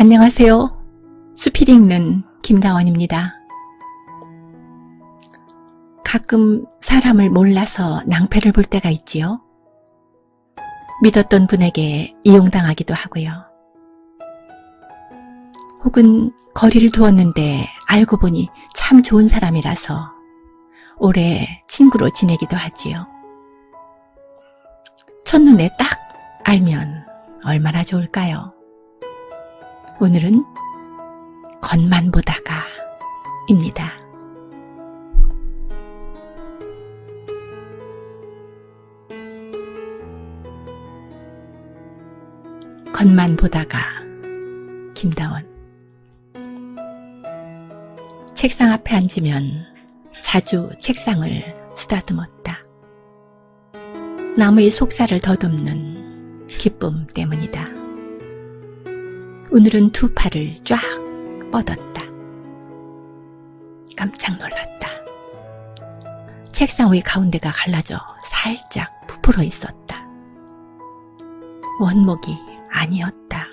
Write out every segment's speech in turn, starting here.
안녕하세요. 수필 읽는 김다원입니다. 가끔 사람을 몰라서 낭패를 볼 때가 있지요. 믿었던 분에게 이용당하기도 하고요. 혹은 거리를 두었는데 알고 보니 참 좋은 사람이라서 오래 친구로 지내기도 하지요. 첫눈에 딱 알면 얼마나 좋을까요? 오늘은 겉만 보다가 입니다. 겉만 보다가 김다원. 책상 앞에 앉으면 자주 책상을 쓰다듬었다. 나무의 속살을 더듬는 기쁨 때문이다. 오늘은 두 팔을 쫙 뻗었다. 깜짝 놀랐다. 책상 위 가운데가 갈라져 살짝 부풀어 있었다. 원목이 아니었다.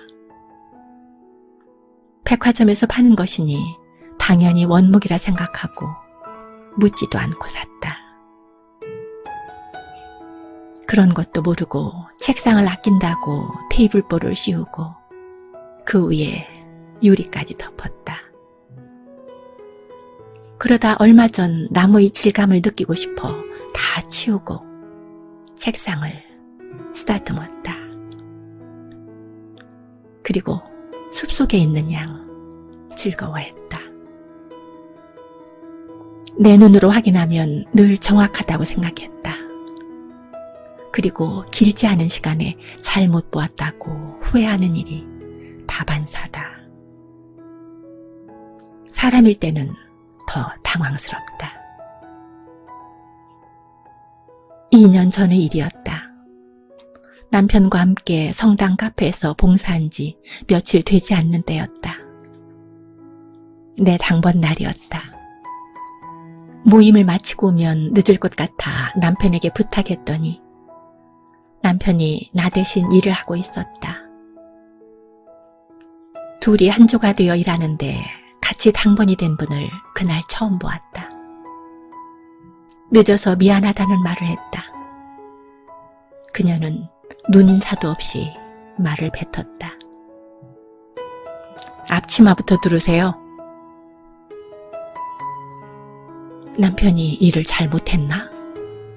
백화점에서 파는 것이니 당연히 원목이라 생각하고 묻지도 않고 샀다. 그런 것도 모르고 책상을 아낀다고 테이블보를 씌우고 그 위에 유리까지 덮었다. 그러다 얼마 전 나무의 질감을 느끼고 싶어 다 치우고 책상을 쓰다듬었다. 그리고 숲속에 있는 양 즐거워했다. 내 눈으로 확인하면 늘 정확하다고 생각했다. 그리고 길지 않은 시간에 잘못 보았다고 후회하는 일이 다반사다. 사람일 때는 더 당황스럽다. 2년 전의 일이었다. 남편과 함께 성당 카페에서 봉사한 지 며칠 되지 않는 때였다. 내 당번 날이었다. 모임을 마치고 오면 늦을 것 같아 남편에게 부탁했더니 남편이 나 대신 일을 하고 있었다. 둘이 한조가 되어 일하는데 같이 당번이 된 분을 그날 처음 보았다. 늦어서 미안하다는 말을 했다. 그녀는 눈인사도 없이 말을 뱉었다. 앞치마부터 두르세요. 남편이 일을 잘못했나?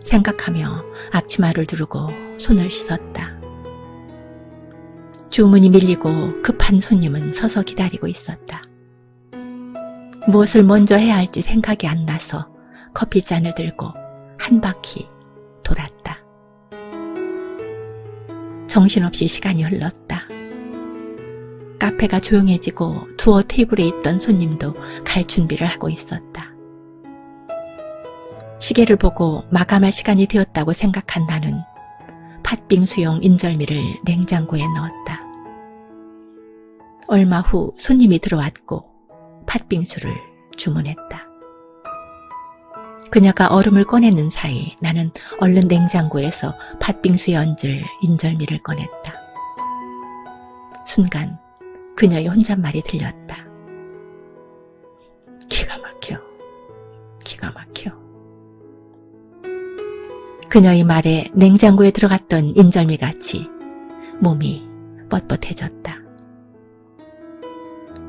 생각하며 앞치마를 두르고 손을 씻었다. 주문이 밀리고 급한 손님은 서서 기다리고 있었다. 무엇을 먼저 해야 할지 생각이 안 나서 커피잔을 들고 한 바퀴 돌았다. 정신없이 시간이 흘렀다. 카페가 조용해지고 두어 테이블에 있던 손님도 갈 준비를 하고 있었다. 시계를 보고 마감할 시간이 되었다고 생각한 나는 팥빙수용 인절미를 냉장고에 넣었다. 얼마 후 손님이 들어왔고 팥빙수를 주문했다. 그녀가 얼음을 꺼내는 사이 나는 얼른 냉장고에서 팥빙수에 얹을 인절미를 꺼냈다. 순간 그녀의 혼잣말이 들렸다. 기가 막혀, 기가 막혀. 그녀의 말에 냉장고에 들어갔던 인절미같이 몸이 뻣뻣해졌다.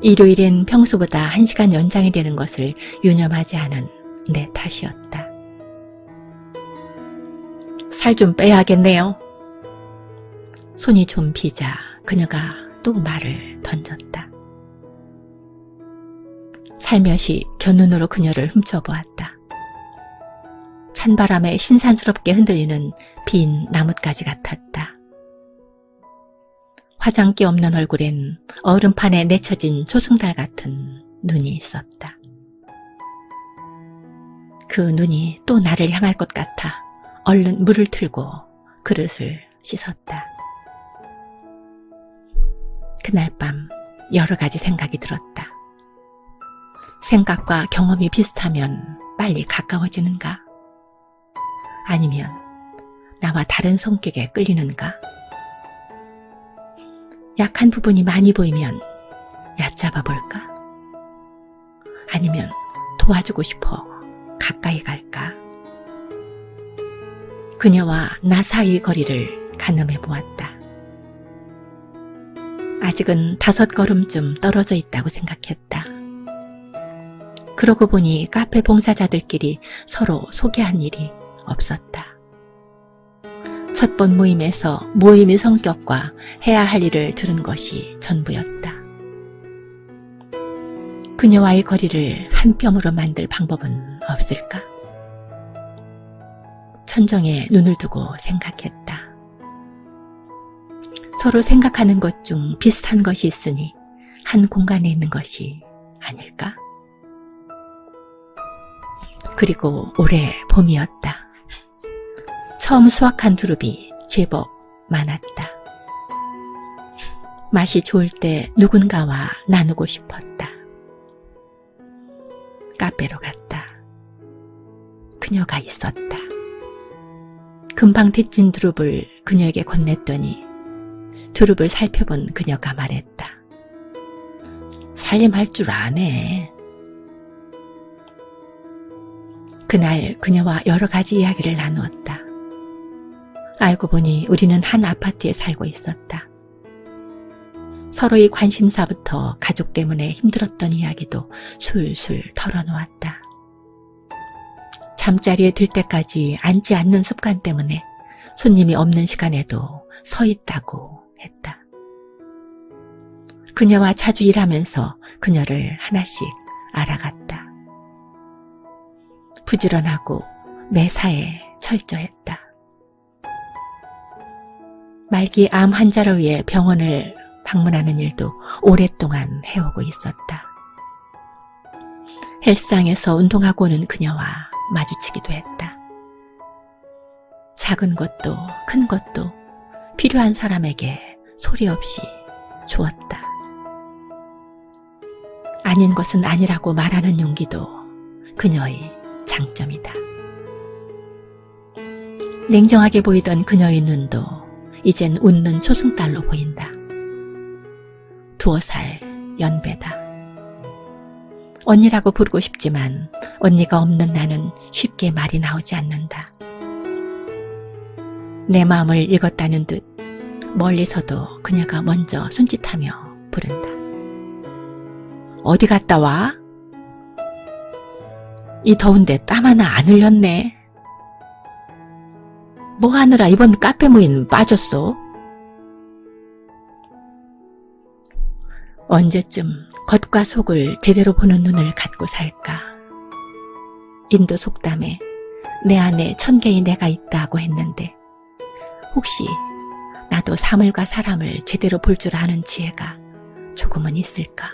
일요일엔 평소보다 1시간 연장이 되는 것을 유념하지 않은 내 탓이었다. 살 좀 빼야겠네요. 손이 좀 비자 그녀가 또 말을 던졌다. 살며시 곁눈으로 그녀를 훔쳐보았다. 찬바람에 신산스럽게 흔들리는 빈 나뭇가지 같았다. 화장기 없는 얼굴엔 얼음판에 내쳐진 초승달 같은 눈이 있었다. 그 눈이 또 나를 향할 것 같아 얼른 물을 틀고 그릇을 씻었다. 그날 밤 여러 가지 생각이 들었다. 생각과 경험이 비슷하면 빨리 가까워지는가? 아니면 나와 다른 성격에 끌리는가? 약한 부분이 많이 보이면 붙잡아볼까? 아니면 도와주고 싶어 가까이 갈까? 그녀와 나 사이의 거리를 가늠해 보았다. 아직은 5걸음쯤 떨어져 있다고 생각했다. 그러고 보니 카페 봉사자들끼리 서로 소개한 일이 없었다. 첫 번 모임에서 모임의 성격과 해야 할 일을 들은 것이 전부였다. 그녀와의 거리를 한 뼘으로 만들 방법은 없을까? 천정에 눈을 두고 생각했다. 서로 생각하는 것 중 비슷한 것이 있으니 한 공간에 있는 것이 아닐까? 그리고 올해 봄이었다. 처음 수확한 두릅이 제법 많았다. 맛이 좋을 때 누군가와 나누고 싶었다. 카페로 갔다. 그녀가 있었다. 금방 데찐 두릅을 그녀에게 건넸더니 두릅을 살펴본 그녀가 말했다. 살림할 줄 아네. 그날 그녀와 여러 가지 이야기를 나누었다. 알고 보니 우리는 한 아파트에 살고 있었다. 서로의 관심사부터 가족 때문에 힘들었던 이야기도 술술 털어놓았다. 잠자리에 들 때까지 앉지 않는 습관 때문에 손님이 없는 시간에도 서 있다고 했다. 그녀와 자주 일하면서 그녀를 하나씩 알아갔다. 부지런하고 매사에 철저했다. 말기 암 환자를 위해 병원을 방문하는 일도 오랫동안 해오고 있었다. 헬스장에서 운동하고 오는 그녀와 마주치기도 했다. 작은 것도 큰 것도 필요한 사람에게 소리 없이 주었다. 아닌 것은 아니라고 말하는 용기도 그녀의 장점이다. 냉정하게 보이던 그녀의 눈도 이젠 웃는 초승달로 보인다. 2살 연배다. 언니라고 부르고 싶지만 언니가 없는 나는 쉽게 말이 나오지 않는다. 내 마음을 읽었다는 듯 멀리서도 그녀가 먼저 손짓하며 부른다. 어디 갔다 와? 이 더운데 땀 하나 안 흘렸네. 뭐 하느라 이번 카페 모임 빠졌어? 언제쯤 겉과 속을 제대로 보는 눈을 갖고 살까? 인도 속담에 내 안에 1000개의 내가 있다고 했는데 혹시 나도 사물과 사람을 제대로 볼 줄 아는 지혜가 조금은 있을까?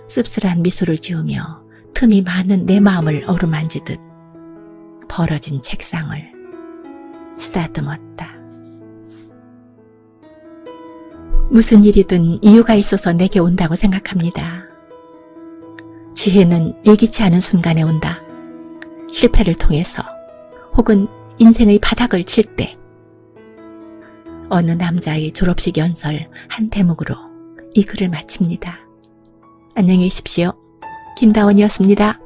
씁쓸한 미소를 지으며 틈이 많은 내 마음을 어루만지듯 벌어진 책상을 쓰다듬었다. 무슨 일이든 이유가 있어서 내게 온다고 생각합니다. 지혜는 예기치 않은 순간에 온다. 실패를 통해서 혹은 인생의 바닥을 칠 때. 어느 남자의 졸업식 연설 한 대목으로 이 글을 마칩니다. 안녕히 계십시오. 김다원이었습니다.